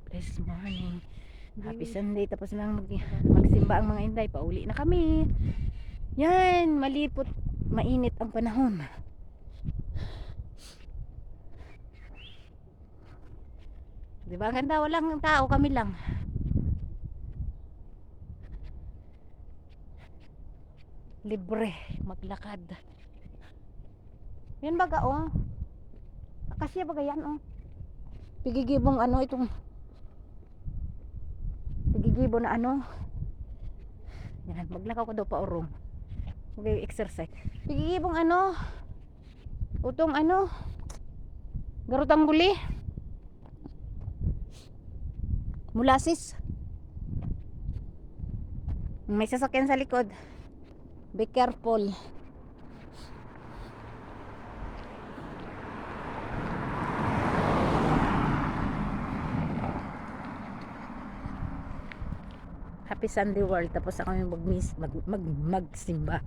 This morning. Happy Sunday. Tapos na magsimba ang mga Inday. Pauli na kami. Yan, malipot. Mainit ang panahon. Diba ang ganda? Walang tao, kami lang. Libre maglakad. Yan baga oh. Akasya baga yan oh. Pigigibong ano itong pigigibong na ano. Yan, maglakaw ko daw pa urong. Mag-exercise. Pigigibong ano. Utong ano. Garutang guli. Mulasis. May sasakyan sa likod. Be careful. Happy Sunday world. Tapos ako yung magsimba.